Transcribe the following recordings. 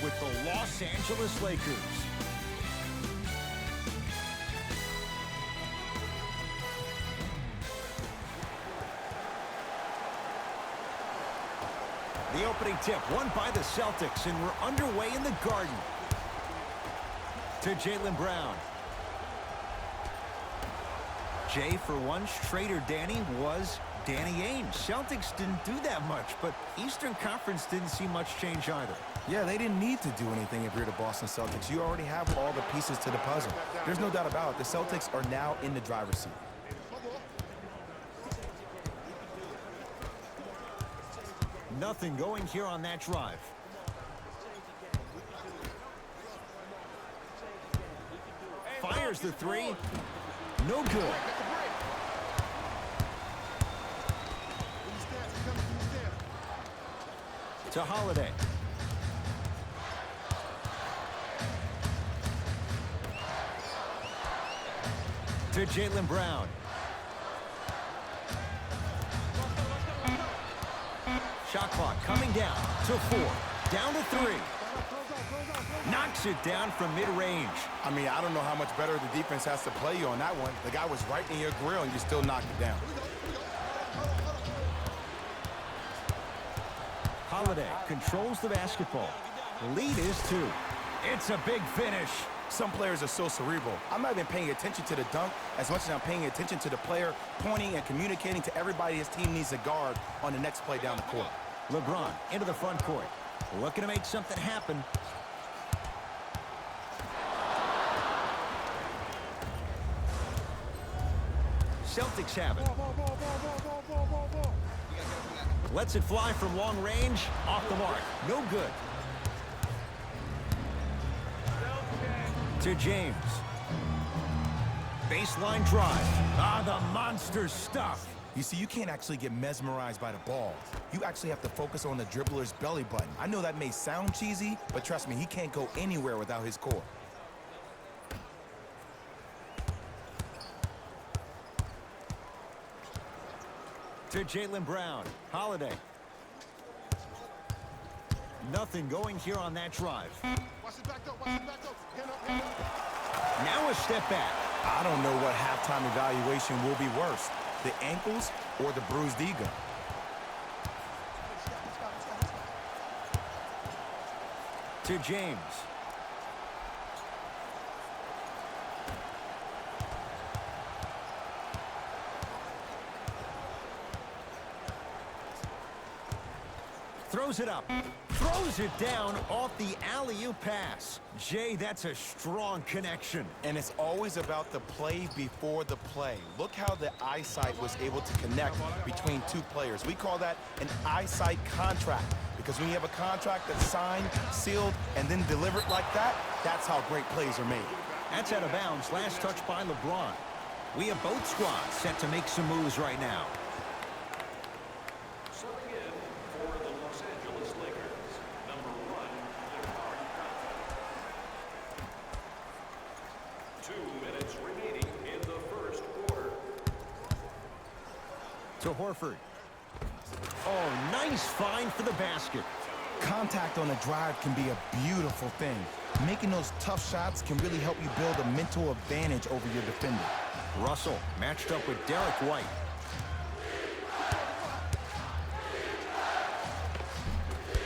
with the Los Angeles Lakers. The opening tip won by the Celtics, and we're underway in the Garden. To Jaylen Brown. Jay, for one, straighter Danny was Danny Ainge. Celtics didn't do that much, but Eastern Conference didn't see much change either. Yeah, they didn't need to do anything if you're the Boston Celtics. You already have all the pieces to the puzzle. There's no doubt about it. The Celtics are now in the driver's seat. Nothing going here on that drive. Fires the three. No good. To Holiday. To Jaylen Brown. Shot clock coming down to 4. Down to 3. Knocks it down from mid-range. I mean, I don't know how much better the defense has to play you on that one. The guy was right in your grill, and you still knocked it down. Holiday controls the basketball. The lead is 2. It's a big finish. Some players are so cerebral. I'm not even paying attention to the dunk as much as I'm paying attention to the player pointing and communicating to everybody his team needs to guard on the next play down the court. LeBron into the front court. Looking to make something happen. Celtics have it. Lets it fly from long range. Off the mark. No good. To James. Baseline drive. Ah, the monster stuff. You see, you can't actually get mesmerized by the ball. You actually have to focus on the dribbler's belly button. I know that may sound cheesy, but trust me, he can't go anywhere without his core. To Jaylen Brown. Holiday. Nothing going here on that drive. Now a step back. I don't know what halftime evaluation will be worse, the ankles or the bruised ego. To James. Throws it up. Throws it down off the alley-oop pass. Jay, that's a strong connection. And it's always about the play before the play. Look how the eyesight was able to connect between two players. We call that an eyesight contract. Because when you have a contract that's signed, sealed, and then delivered like that, that's how great plays are made. That's out of bounds. Last touch by LeBron. We have both squads set to make some moves right now. Serving in for the Los Angeles Lakers, number 1, Lamar. 2 minutes remaining in the first quarter. To Horford. Oh, nice find for the basket. Contact on a drive can be a beautiful thing. Making those tough shots can really help you build a mental advantage over your defender. Russell matched up with Derek White.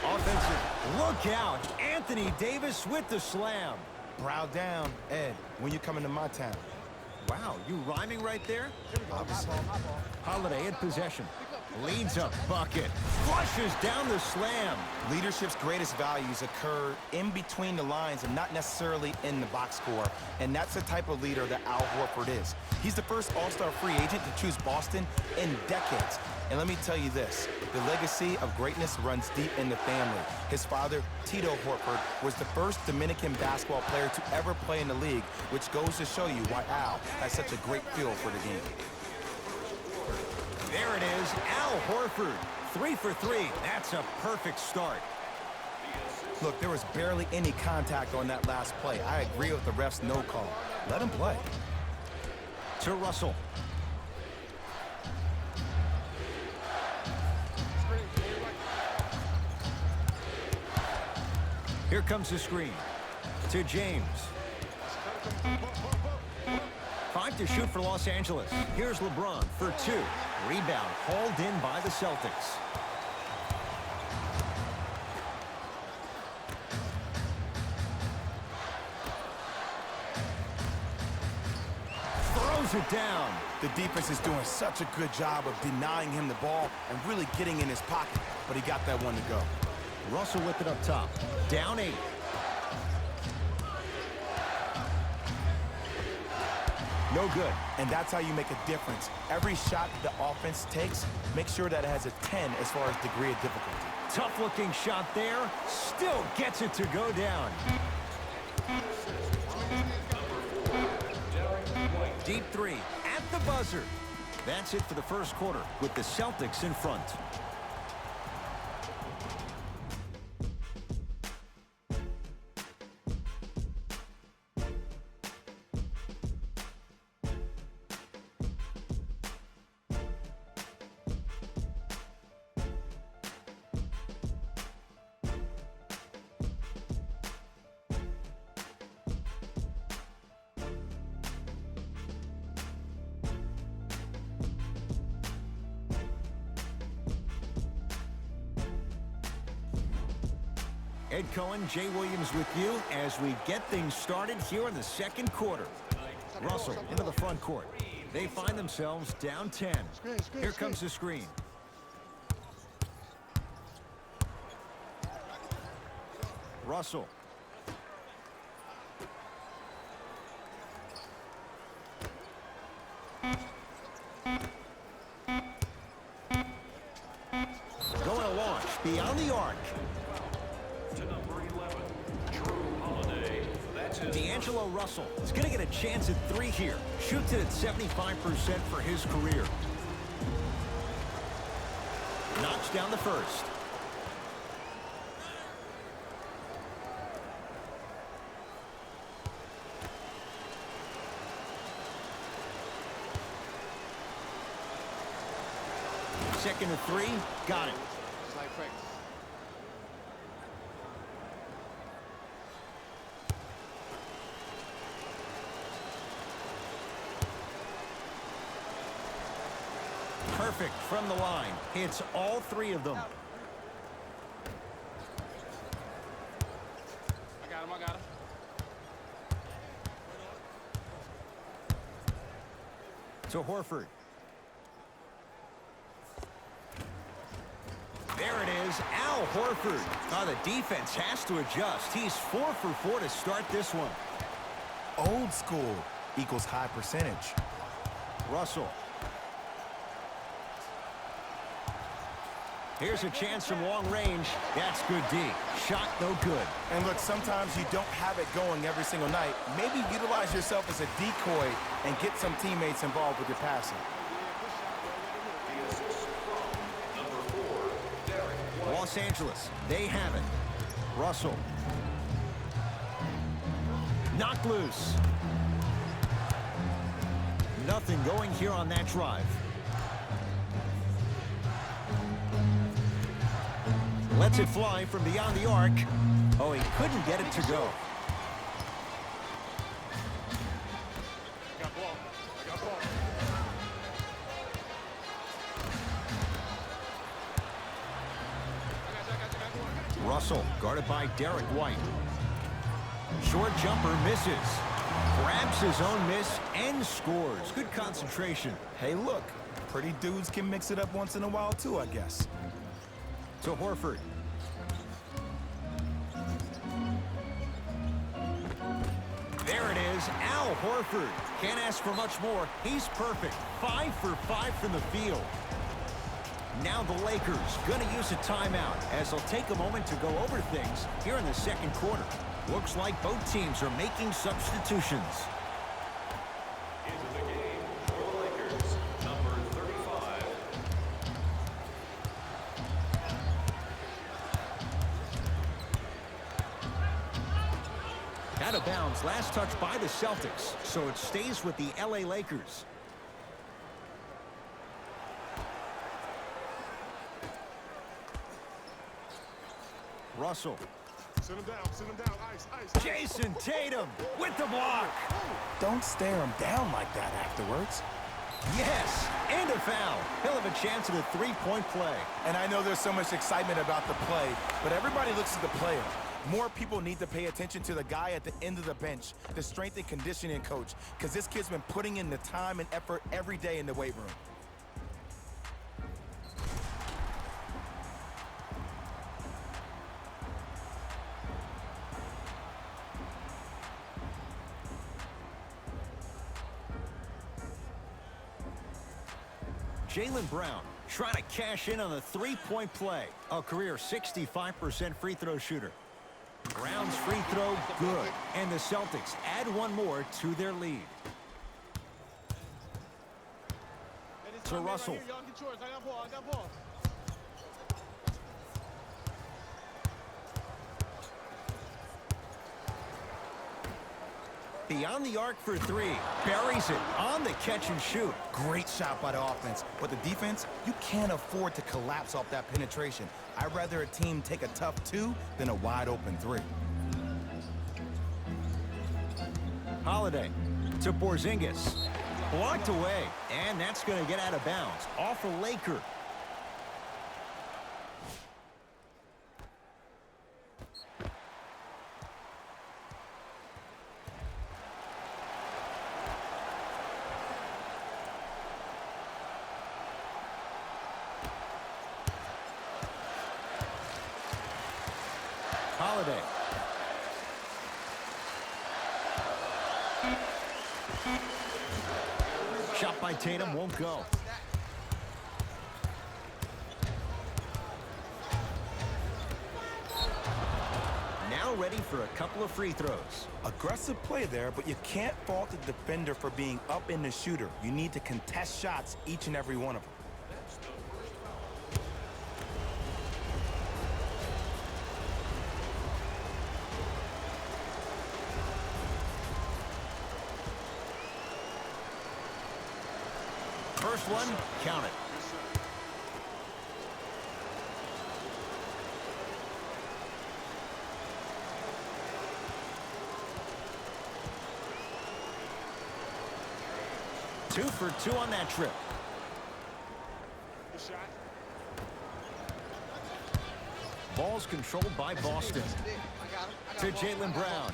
Offensive. Look out. Anthony Davis with the slam. Brow down, Ed, when you come into my town. Wow, you rhyming right there? Obviously. Holiday in possession. Leads a bucket. Flushes down the slam. Leadership's greatest values occur in between the lines and not necessarily in the box score. And that's the type of leader that Al Horford is. He's the first all-star free agent to choose Boston in decades. And let me tell you this, the legacy of greatness runs deep in the family. His father, Tito Horford, was the first Dominican basketball player to ever play in the league, which goes to show you why Al has such a great feel for the game. There it is, Al Horford. 3 for 3. That's a perfect start. Look, there was barely any contact on that last play. I agree with the ref's no call. Let him play. To Russell. Here comes the screen to James. 5 to shoot for Los Angeles. Here's LeBron for 2. Rebound hauled in by the Celtics. Throws it down. The defense is doing such a good job of denying him the ball and really getting in his pocket, but he got that one to go. Russell with it up top. Down 8. No good. And that's how you make a difference. Every shot the offense takes, make sure that it has a 10 as far as degree of difficulty. Tough-looking shot there. Still gets it to go down. Deep 3 at the buzzer. That's it for the first quarter with the Celtics in front. Ed Cohen, Jay Williams with you as we get things started here in the second quarter. Russell into the front court. They find themselves down 10. Here comes the screen. Russell. Going to launch beyond the arc. To number 11, Drew Holiday. That's his D'Angelo Russell is going to get a chance at 3 here. Shoots it at 75% for his career. Knocks down the first. Second and 3, got it. Perfect from the line. Hits all 3 of them. I got him. To Horford. There it is, Al Horford. Oh, the defense has to adjust. He's 4 for 4 to start this one. Old school equals high percentage. Russell. Here's a chance from long range. That's good D. Shot no good. And look, sometimes you don't have it going every single night. Maybe utilize yourself as a decoy and get some teammates involved with your passing. the assist from number 4, Derek White. Los Angeles, they have it. Russell. Knocked loose. Nothing going here on that drive. Lets it fly from beyond the arc. Oh, he couldn't get it to go. Got ball. Russell guarded by Derek White. Short jumper misses. Grabs his own miss and scores. Good concentration. Hey, look, pretty dudes can mix it up once in a while too, I guess. To Horford. There it is, Al Horford. Can't ask for much more. He's perfect. 5 for 5 from the field. Now the Lakers going to use a timeout as they'll take a moment to go over things here in the second quarter. Looks like both teams are making substitutions. Into the game for the Lakers, number 35. Out of bounds, last touch by the Celtics, so it stays with the LA Lakers. Russell. Jason Tatum with the block. Don't stare him down like that afterwards. Yes, and a foul. He'll have a chance at a three-point play. And I know there's so much excitement about the play, but everybody looks at the player. More people need to pay attention to the guy at the end of the bench, the strength and conditioning coach, because this kid's been putting in the time and effort every day in the weight room. Jaylen Brown trying to cash in on the three-point play. A career 65% free throw shooter. Brown's free throw, good. And the Celtics add one more to their lead. To Russell. Beyond the arc for three. Buries it on the catch and shoot. Great shot by the offense, but the defense, you can't afford to collapse off that penetration. I'd rather a team take a tough two than a wide open three. Holiday to Porzingis. Blocked away, and that's going to get out of bounds. Off a Laker. Holiday. Shot by Tatum won't go. Now ready for a couple of free throws. Aggressive play there, but you can't fault the defender for being up in the shooter. You need to contest shots, each and every one of them. First one, count it. Two for two on that trip. Ball's controlled by Boston. To Jaylen Brown.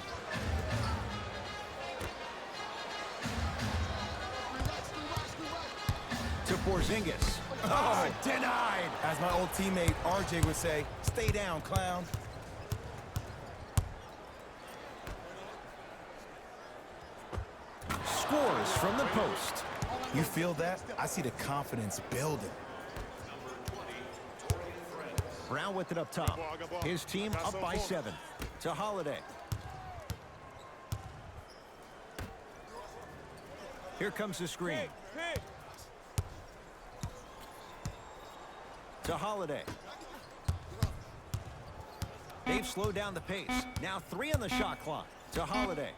To Porzingis. Oh, denied. As my old teammate RJ would say, stay down, clown. Scores from the post. You feel that? I see the confidence building. Brown with it up top. His team up by 7. To Holiday. Here comes the screen. To Holiday. They've slowed down the pace. Now 3 on the shot clock. To Holiday.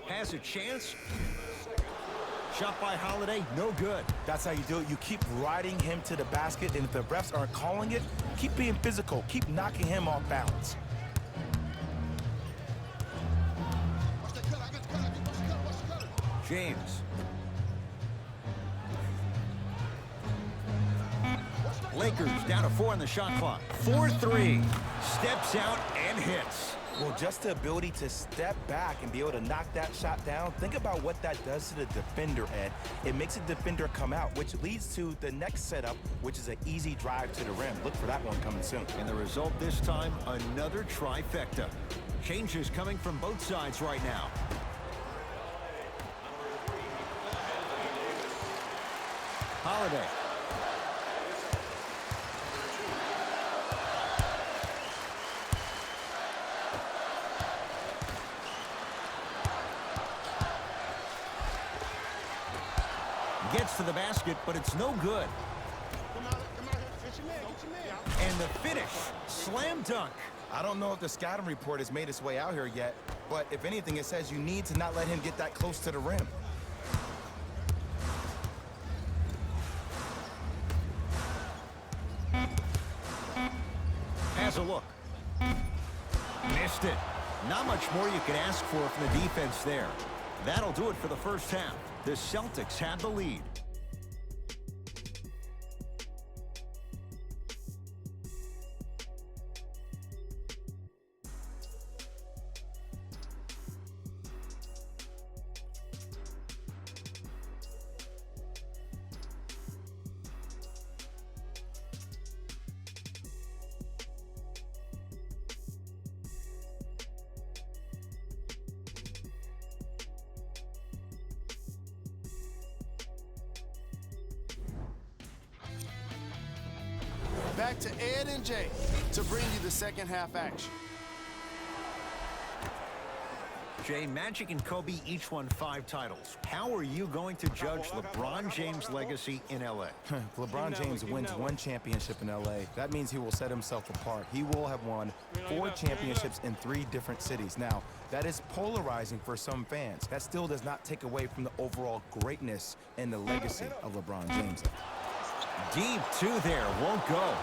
Has a chance. Shot by Holiday, no good. That's how you do it. You keep riding him to the basket, and if the refs aren't calling it, keep being physical. Keep knocking him off balance. James. Lakers down to 4 on the shot clock. 4-3. Steps out and hits. Well, just the ability to step back and be able to knock that shot down, think about what that does to the defender, Ed. It makes a defender come out, which leads to the next setup, which is an easy drive to the rim. Look for that one coming soon. And the result this time, another trifecta. Changes coming from both sides right now. Holiday. Gets to the basket, but it's no good. And the finish, slam dunk. I don't know if the scouting report has made its way out here yet, but if anything, it says you need to not let him get that close to the rim. Has a look. Not much more you can ask for from the defense there. That'll do it for the first half. The Celtics have the lead. Back to Ed and Jay to bring you the second half action. Jay, Magic and Kobe each won 5 titles. How are you going to judge LeBron James' legacy in L.A.? If LeBron James wins 1 championship in L.A., that means he will set himself apart. He will have won 4 championships in 3 different cities. Now, that is polarizing for some fans. That still does not take away from the overall greatness and the legacy of LeBron James. Deep 2 there, won't go.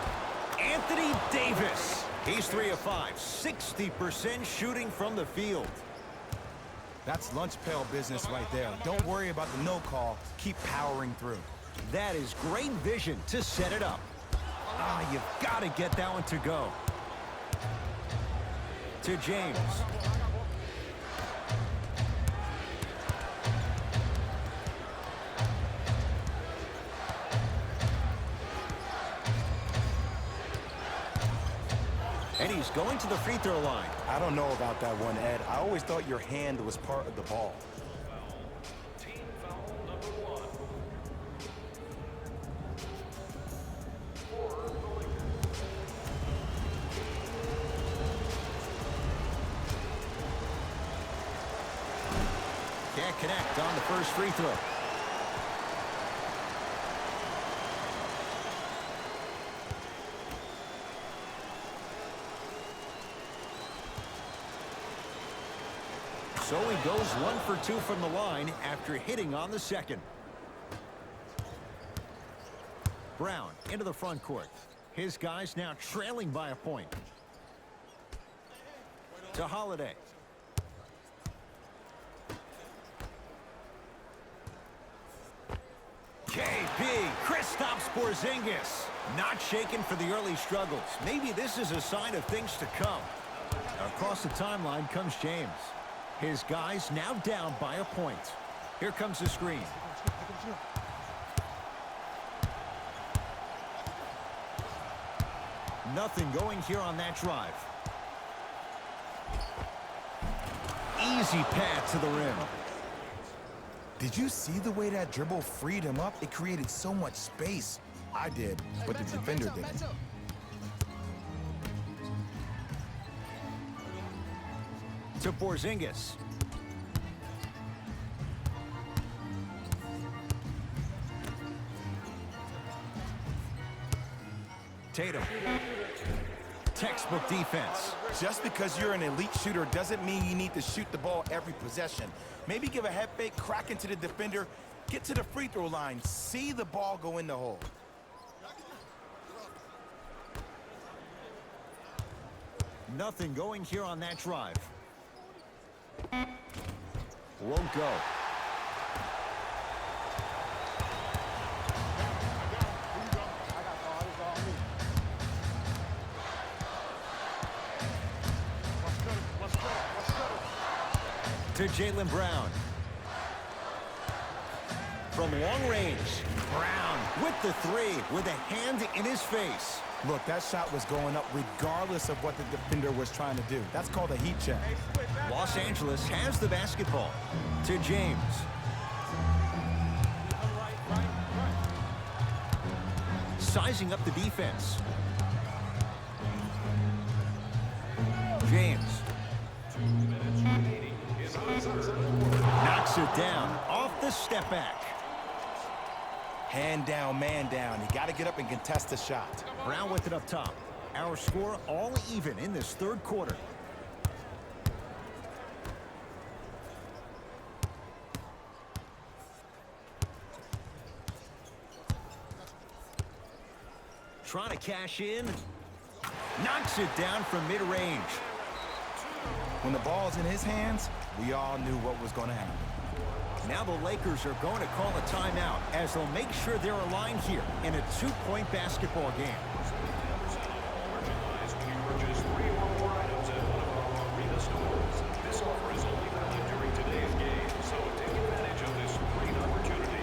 Anthony Davis. He's 3 of 5, 60% shooting from the field. That's lunch pail business right there. Don't worry about the no call. Keep powering through. That is great vision to set it up. You've got to get that one to go. To James. And he's going to the free throw line. I don't know about that one, Ed. I always thought your hand was part of the ball. Team foul number 1. For the Lakers. Can't connect on the first free throw. So he goes 1 for 2 from the line after hitting on the second. Brown into the front court. His guys now trailing by a point. To Holiday. KB, Kristaps Porzingis. Not shaken for the early struggles. Maybe this is a sign of things to come. Across the timeline comes James. His guys now down by a point. Here comes the screen. Nothing going here on that drive. Easy pad to the rim. Did you see the way that dribble freed him up? It created so much space. I did, but the defender didn't. To Porzingis. Tatum. Textbook defense. Just because you're an elite shooter doesn't mean you need to shoot the ball every possession. Maybe give a head fake, crack into the defender, get to the free throw line, see the ball go in the hole. Nothing going here on that drive. Won't go. To Jaylen Brown. From long range, Brown with the 3 with a hand in his face. Look, that shot was going up regardless of what the defender was trying to do. That's called a heat check. Los Angeles has the basketball. To James. Sizing up the defense. James. Knocks it down off the step back. Hand down, man down. You got to get up and contest the shot. Brown with it up top. Our score all even in this third quarter. Trying to cash in. Knocks it down from mid-range. When the ball's in his hands, we all knew what was going to happen. Now the Lakers are going to call a timeout as they'll make sure they're aligned here in a two-point basketball game. Merchandise when you purchase 3 or more items at one of our arena stores. This offer is only valid during today's game, so take advantage of this great opportunity.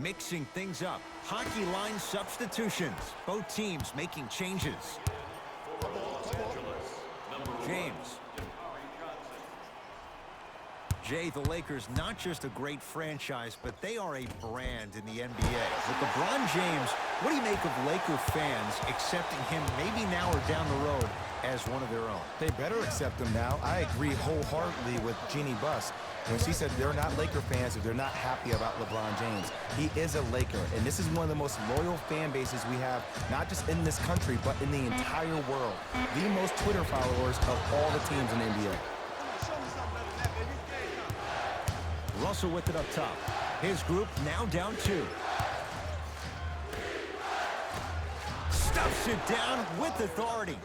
Mixing things up. Hockey line substitutions. Both teams making changes. Los Angeles, number 1. James. Jay, the Lakers, not just a great franchise, but they are a brand in the NBA. With LeBron James, what do you make of Laker fans accepting him maybe now or down the road as one of their own? They better accept him now. I agree wholeheartedly with Jeannie Buss when she said they're not Laker fans if they're not happy about LeBron James. He is a Laker, and this is one of the most loyal fan bases we have, not just in this country, but in the entire world. The most Twitter followers of all the teams in the NBA. Russell with it up top. His group now down 2. Stuffs it down with authority.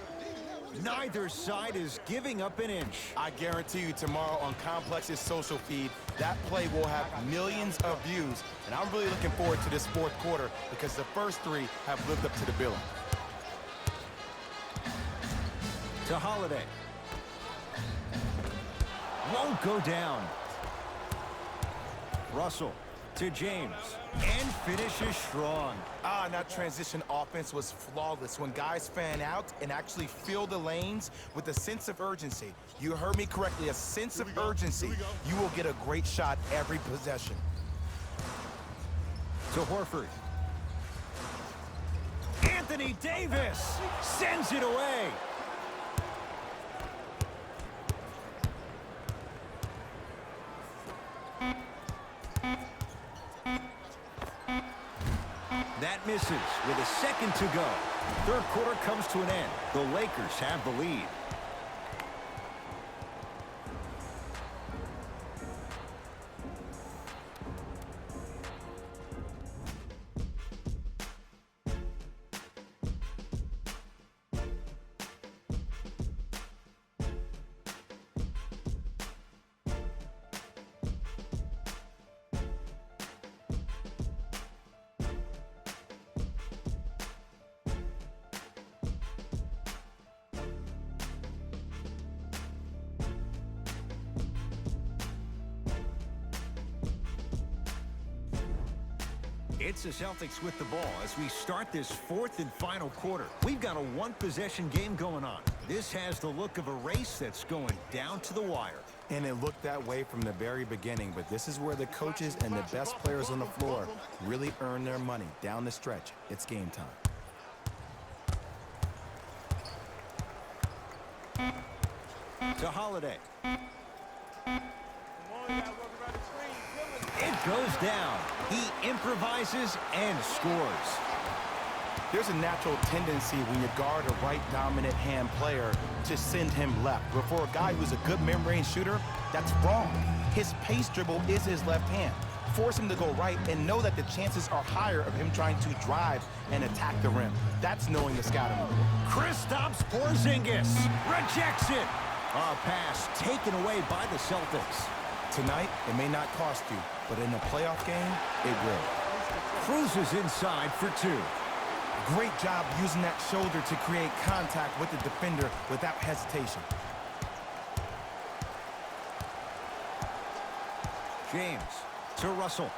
Neither side is giving up an inch. I guarantee you tomorrow on Complex's social feed, that play will have millions of views. And I'm really looking forward to this fourth quarter because the first 3 have lived up to the billing. To Holiday. Won't go down. Russell to James. And finishes strong. That transition offense was flawless when guys fan out and actually fill the lanes with a sense of urgency. You heard me correctly, a sense of urgency. You will get a great shot every possession. To Horford. Anthony Davis sends it away. That misses with a second to go. Third quarter comes to an end. The Lakers have the lead. It's the Celtics with the ball as we start this fourth and final quarter. We've got a one-possession game going on. This has the look of a race that's going down to the wire. And it looked that way from the very beginning, but this is where the coaches and the best players on the floor really earn their money. Down the stretch, it's game time. To Holiday. It goes down. He improvises and scores. There's a natural tendency when you guard a right dominant hand player to send him left. But for a guy who's a good mid-range shooter, that's wrong. His pace dribble is his left hand. Force him to go right and know that the chances are higher of him trying to drive and attack the rim. That's knowing the scouting. Kristaps Porzingis rejects it. A pass taken away by the Celtics. Tonight, it may not cost you, but in a playoff game, it will. Cruises inside for 2. Great job using that shoulder to create contact with the defender without hesitation. James to Russell.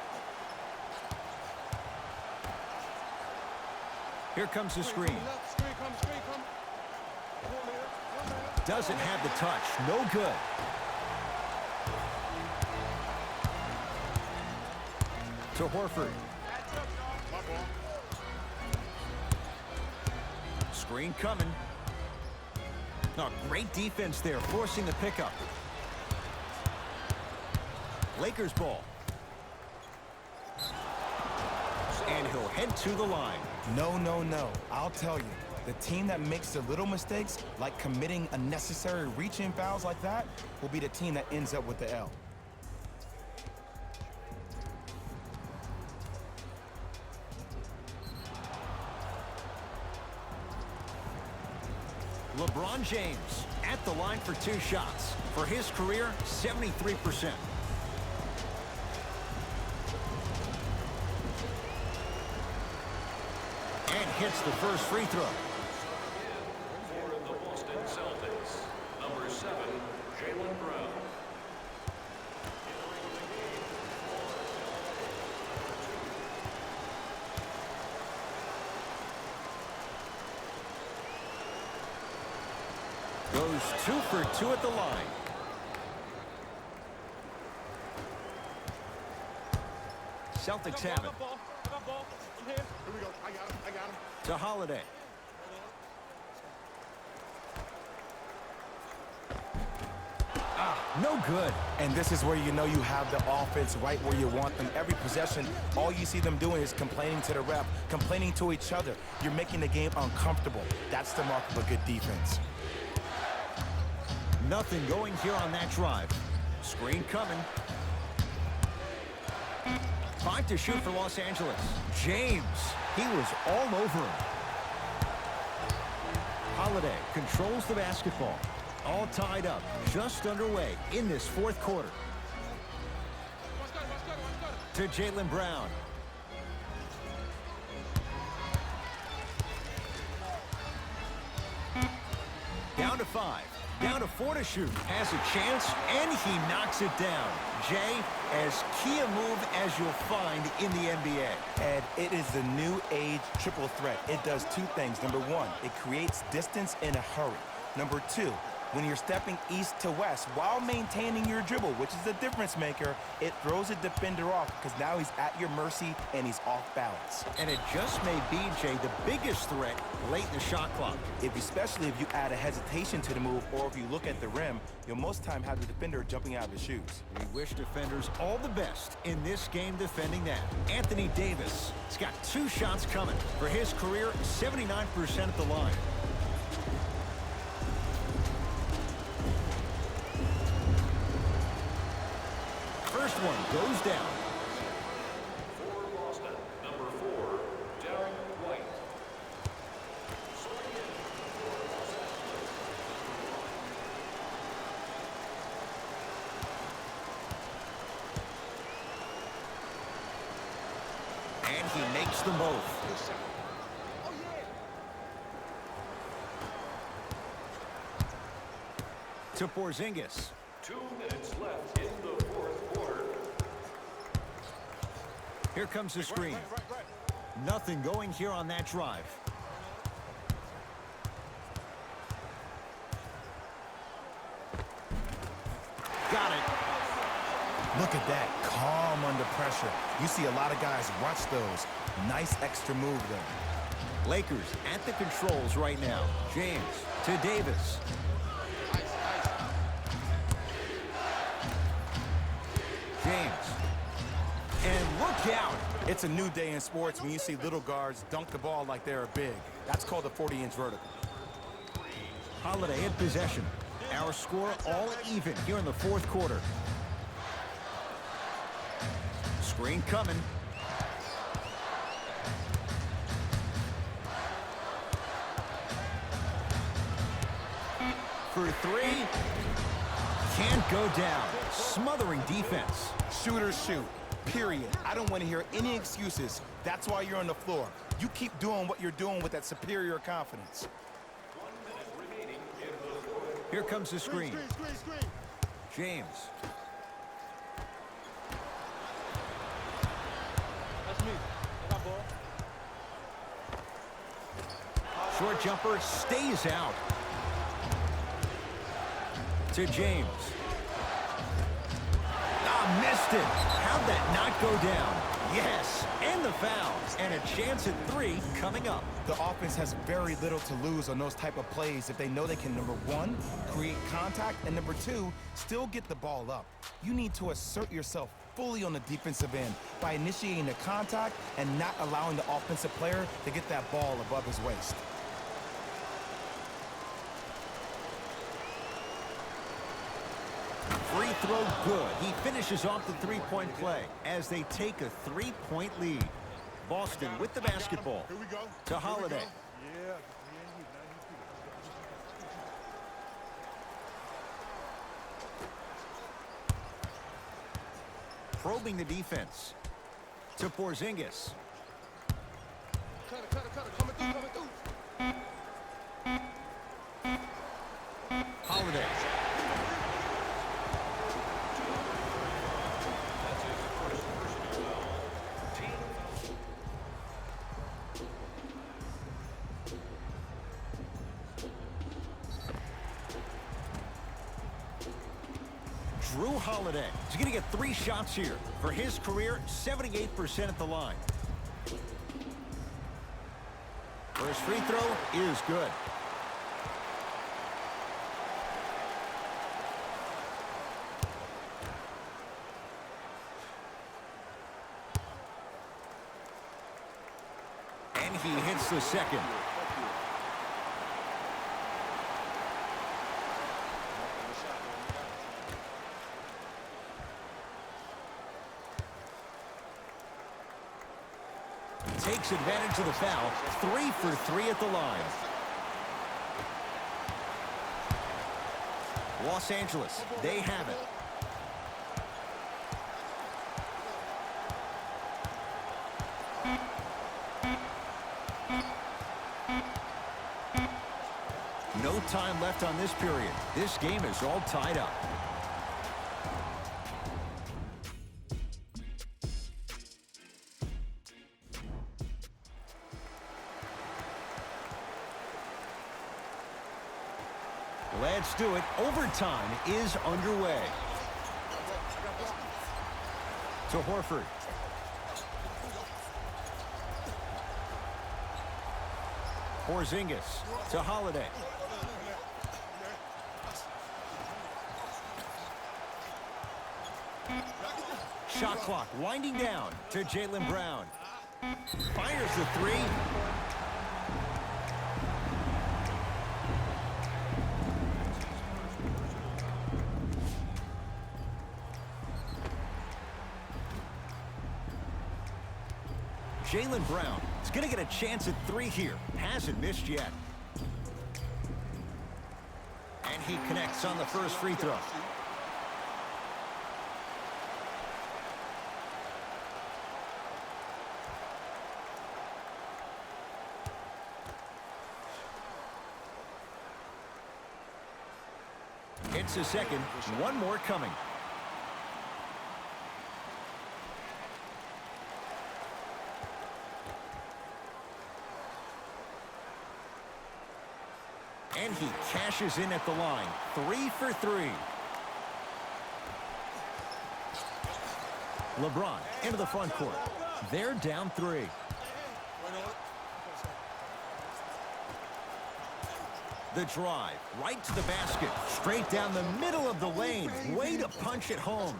Here comes the screen. Doesn't have the touch. No good. To Horford. Screen coming. Oh, great defense there, forcing the pickup. Lakers ball. And he'll head to the line. No, no, no. I'll tell you. The team that makes the little mistakes, like committing unnecessary reach-in fouls like that, will be the team that ends up with the L. LeBron James at the line for 2 shots. For his career, 73%. And hits the first free throw. For the Boston Celtics, number 7, Jaylen Brown. Goes 2 for 2 at the line. Celtics have it. Here we go. I got him. To Holiday. No good. And this is where you know you have the offense right where you want them. Every possession, all you see them doing is complaining to the ref, complaining to each other. You're making the game uncomfortable. That's the mark of a good defense. Nothing going here on that drive. Screen coming. 5 to shoot for Los Angeles. James, he was all over him. Holiday controls the basketball. All tied up, just underway in this 4th quarter. To Jaylen Brown. Down to 5. Down to 4 to shoot. Has a chance, and he knocks it down. Jay, as key a move as you'll find in the NBA. And it is the new age triple threat. It does 2 things. Number 1, it creates distance in a hurry. Number 2, when you're stepping east to west while maintaining your dribble, which is a difference maker, it throws a defender off because now he's at your mercy and he's off balance. And it just may be, Jay, the biggest threat late in the shot clock. Especially if you add a hesitation to the move, or if you look at the rim, you'll most time have the defender jumping out of his shoes. We wish defenders all the best in this game defending that. Anthony Davis has got 2 shots coming. For his career, 79% at the line. First one goes down. For Boston, number 4, Derek White. And he makes them both. To Porzingis. 2 minutes left in the 4th quarter. Here comes the screen. Nothing going here on that drive. Got it. Look at that, calm under pressure. You see a lot of guys watch those. Nice extra move there. Lakers at the controls right now. James to Davis. James. And look out. It's a new day in sports when you see little guards dunk the ball like they're big. That's called a 40-inch vertical. Holiday in possession. Our score all even here in the 4th quarter. Screen coming. For 3. Can't go down. Smothering defense. Shooters shoot, period. I don't want to hear any excuses. That's why you're on the floor. You keep doing what you're doing with that superior confidence. 1 minute remaining in the 4th. Here comes the screen. Screen. James. That's me. I got ball. Short jumper stays out. To James. Ah, missed it. How'd that not go down? Yes, and the foul. And a chance at 3 coming up. The offense has very little to lose on those type of plays if they know they can, number 1, create contact, and number 2, still get the ball up. You need to assert yourself fully on the defensive end by initiating the contact and not allowing the offensive player to get that ball above his waist. Free throw good. He finishes off the three-point play as they take a 3-point lead. Boston with the basketball. Here we go. To Holiday. Yeah. Probing the defense. To Porzingis. Cutter. Coming through. Holiday. That's his first personal foul. Team foul. Drew Holiday. He's going to get 3 shots here. For his career, 78% at the line. First free throw is good. And he hits the second. Takes advantage of the foul. 3 for 3 at the line. Los Angeles, they have it. No time left on this period. This game is all tied up. Let's do it. Overtime is underway. To Horford. Porzingis to Holiday. Shot clock winding down to Jaylen Brown. Fires the 3. Jaylen Brown is going to get a chance at 3 here. Hasn't missed yet. And he connects on the first free throw. Hits a second. One more coming. And he cashes in at the line. 3 for 3. LeBron into the front court. They're down 3. The drive right to the basket. Straight down the middle of the lane. Way to punch it home.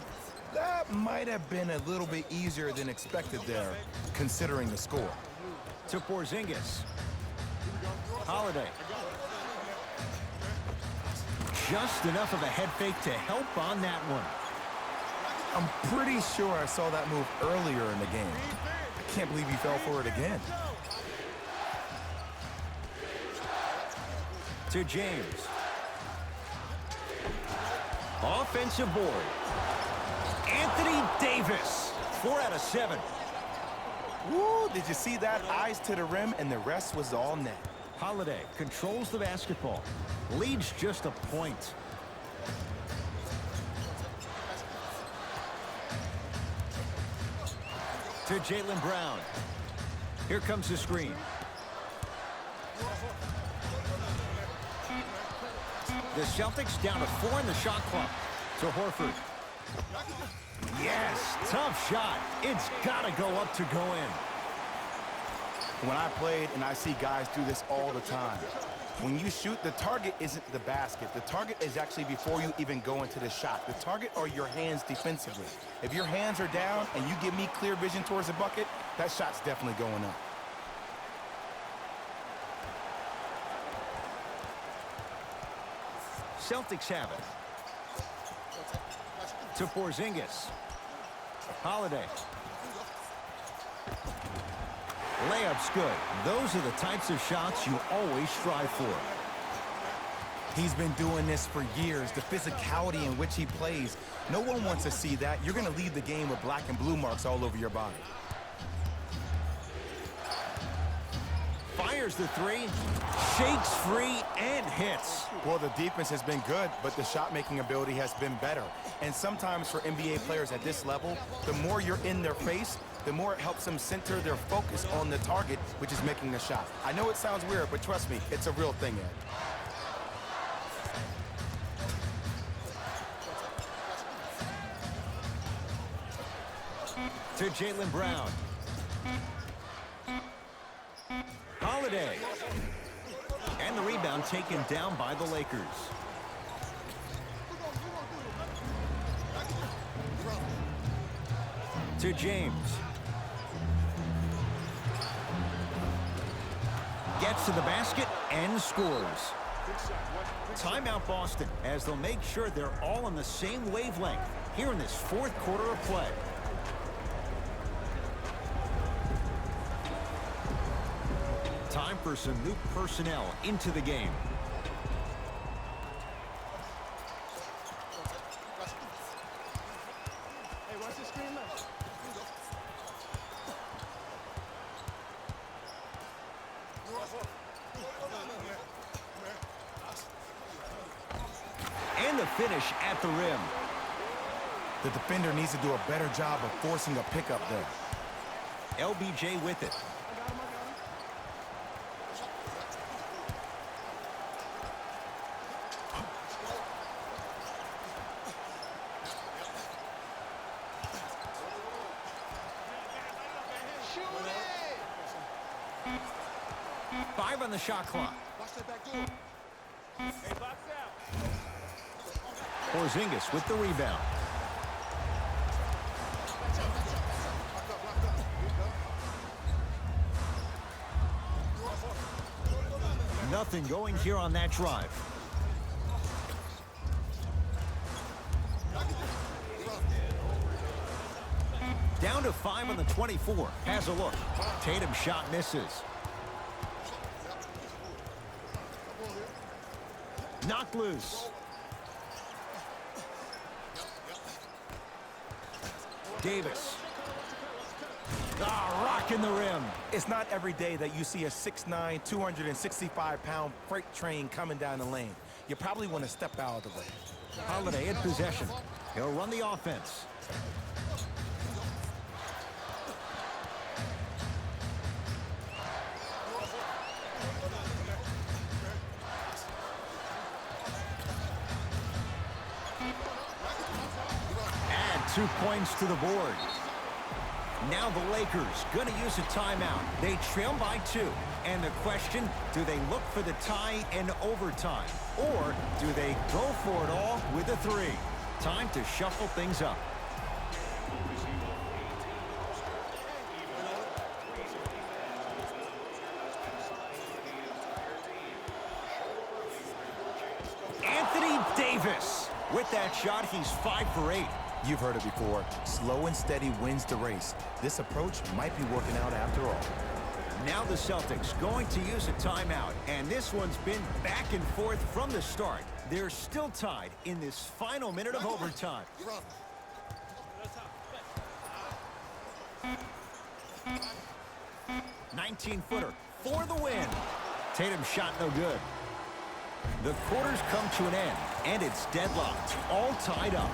That might have been a little bit easier than expected there, considering the score. To Porzingis. Holiday. Just enough of a head fake to help on that one. I'm pretty sure I saw that move earlier in the game. I can't believe he fell for it again. To James. Offensive board. Anthony Davis. 4 out of 7. Woo, did you see that? Eyes to the rim, and the rest was all net. Holiday controls the basketball. Leads just a point. To Jaylen Brown. Here comes the screen. The Celtics down to 4 in the shot clock. To Horford. Yes, tough shot. It's got to go up to go in. When I played, and I see guys do this all the time, when you shoot, the target isn't the basket. The target is actually before you even go into the shot. The target are your hands defensively. If your hands are down and you give me clear vision towards the bucket, that shot's definitely going up. Celtics have it. To Porzingis. Holiday. Layup's good. Those are the types of shots you always strive for. He's been doing this for years. The physicality in which he plays. No one wants to see that. You're going to leave the game with black and blue marks all over your body. Fires the three. Shakes free and hits. Well, the defense has been good, but the shot-making ability has been better. And sometimes for NBA players at this level, the more you're in their face, the more it helps them center their focus on the target, which is making the shot. I know it sounds weird, but trust me, it's a real thing, Ed. To Jaylen Brown. Holiday. And the rebound taken down by the Lakers. To James. Gets to the basket and scores. Timeout Boston, as they'll make sure they're all on the same wavelength here in this fourth quarter of play. Time for some new personnel into the game. Hey, watch the screen left. And the finish at the rim. The defender needs to do a better job of forcing a pickup there. LBJ with it. Five on the shot clock. Watch that back door. Hey, box out. Porzingis with the rebound. Lock up, lock up. Here you go. Nothing going here on that drive. Down to 5 on the 24. Has a look. Tatum shot misses. Knocked loose. Davis. Ah, rocking the rim. It's not every day that you see a 6'9", 265-pound freight train coming down the lane. You probably want to step out of the way. Holiday in possession. He'll run the offense. Add 2 points to the board. Now the Lakers going to use a timeout. They trail by 2. And the question, do they look for the tie in overtime? Or do they go for it all with a 3? Time to shuffle things up. Anthony Davis. With that shot, he's 5 for 8. You've heard it before. Slow and steady wins the race. This approach might be working out after all. Now the Celtics going to use a timeout, and this one's been back and forth from the start. They're still tied in this final minute of overtime. 19-footer for the win. Tatum shot no good. The quarters come to an end, and it's deadlocked, all tied up.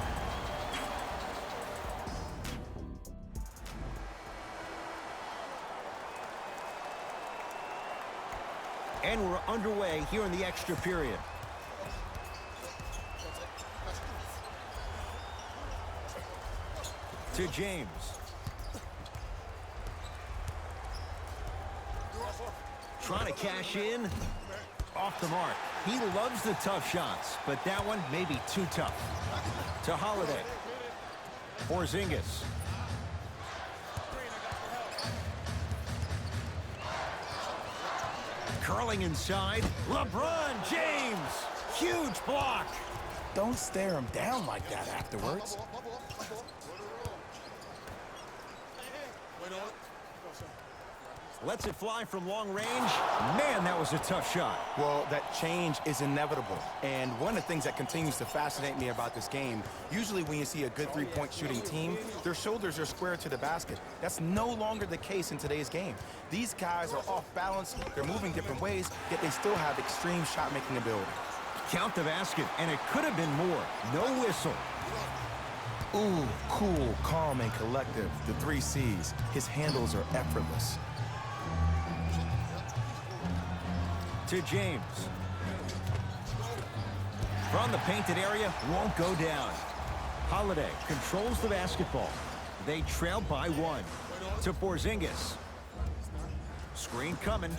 And we're underway here in the extra period. To James. Trying to cash in. Off the mark. He loves the tough shots, but that one may be too tough. To Holiday. Porzingis. Curling inside. LeBron James. Huge block. Don't stare him down like that afterwards. Lets it fly from long range. Man, that was a tough shot. Well, that change is inevitable. And one of the things that continues to fascinate me about this game, usually when you see a good three-point shooting team, their shoulders are square to the basket. That's no longer the case in today's game. These guys are off balance, they're moving different ways, yet they still have extreme shot-making ability. Count the basket, and it could have been more. No whistle. Ooh, cool, calm, and collective. The 3 C's. His handles are effortless. To James. From the painted area, won't go down. Holiday controls the basketball. They trail by 1. To Porzingis. Screen coming.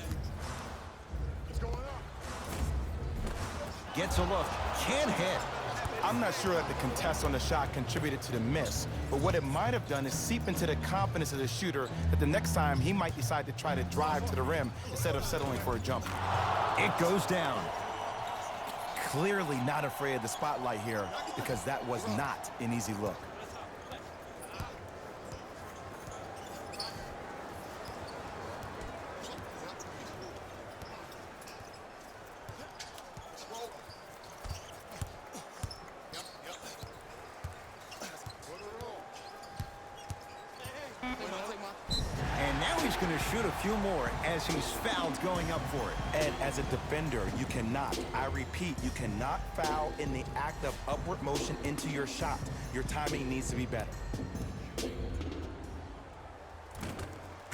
Gets a look. Can't hit. I'm not sure that the contest on the shot contributed to the miss, but what it might have done is seep into the confidence of the shooter that the next time he might decide to try to drive to the rim instead of settling for a jump. It goes down. Clearly not afraid of the spotlight here because that was not an easy look. And now he's going to shoot a few more as he's fouled going up for it. And as a defender, you cannot, I repeat, you cannot foul in the act of upward motion into your shot. Your timing needs to be better.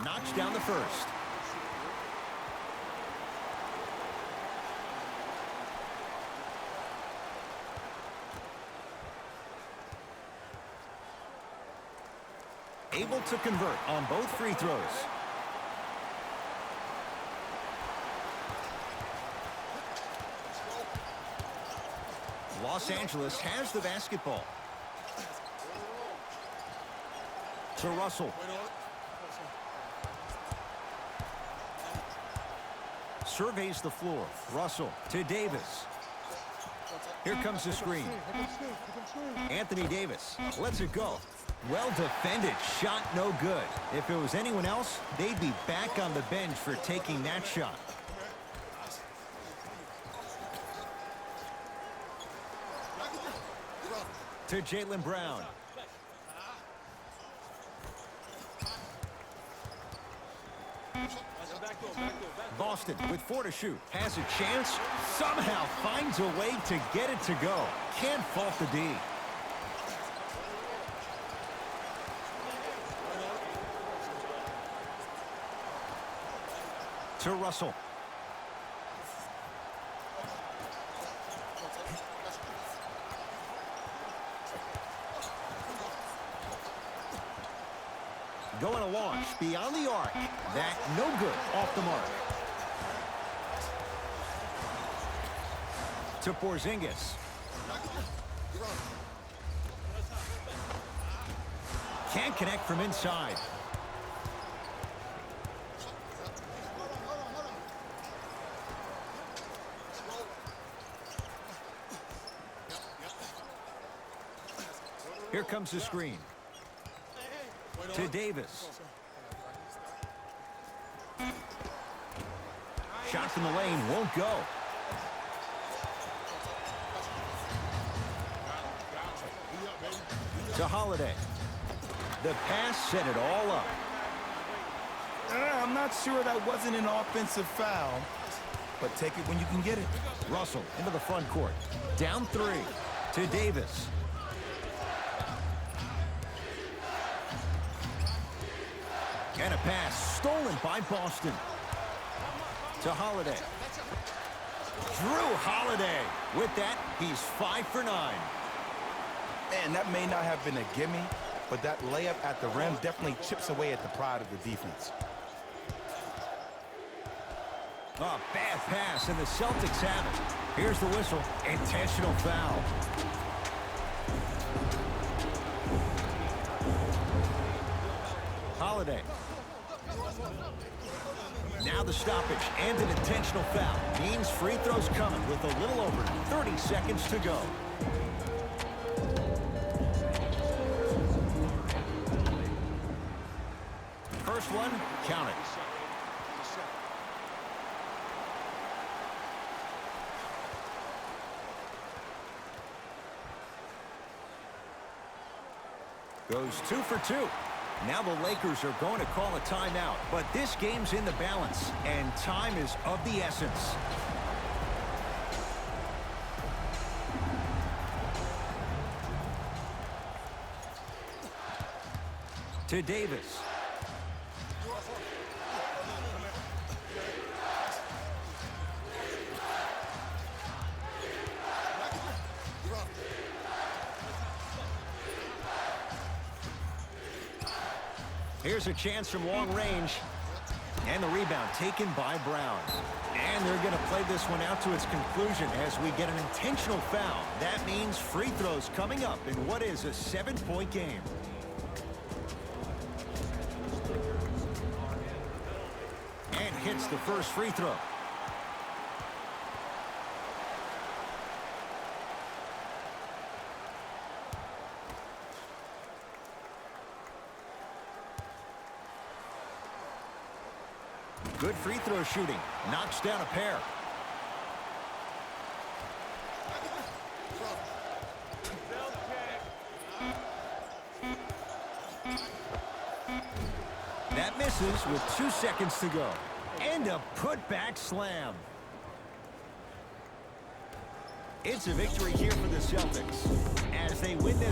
Knocks down the first. Able to convert on both free throws. Los Angeles has the basketball. To Russell. Surveys the floor. Russell to Davis. Here comes the screen. Anthony Davis lets it go. Well defended. Shot no good. If it was anyone else, they'd be back on the bench for taking that shot. To Jaylen Brown. Boston with 4 to shoot. Has a chance. Somehow finds a way to get it to go. Can't fault the D. To Russell. Going a launch beyond the arc. That no good. Off the mark. To Porzingis. Can't connect from inside. Here comes the screen. To Davis. Shot from the lane won't go. To Holiday. The pass set it all up. I'm not sure that wasn't an offensive foul, but take it when you can get it. Russell into the front court. Down 3. To Davis. And a pass stolen by Boston. To Holiday. Drew Holiday. With that, he's 5 for 9. Man, that may not have been a gimme, but that layup at the rim definitely chips away at the pride of the defense. Oh, bad pass, and the Celtics have it. Here's the whistle. Intentional foul. Holiday. Now the stoppage and an intentional foul. Means free throws coming with a little over 30 seconds to go. First one, count it. Goes 2 for 2. Now the Lakers are going to call a timeout, but this game's in the balance, and time is of the essence. To Davis. Here's a chance from long range. And the rebound taken by Brown. And they're going to play this one out to its conclusion as we get an intentional foul. That means free throws coming up in what is a 7-point game. And hits the first free throw. Good free throw shooting. Knocks down a pair. That misses with 2 seconds to go. And a putback slam. It's a victory here for the Celtics as they win this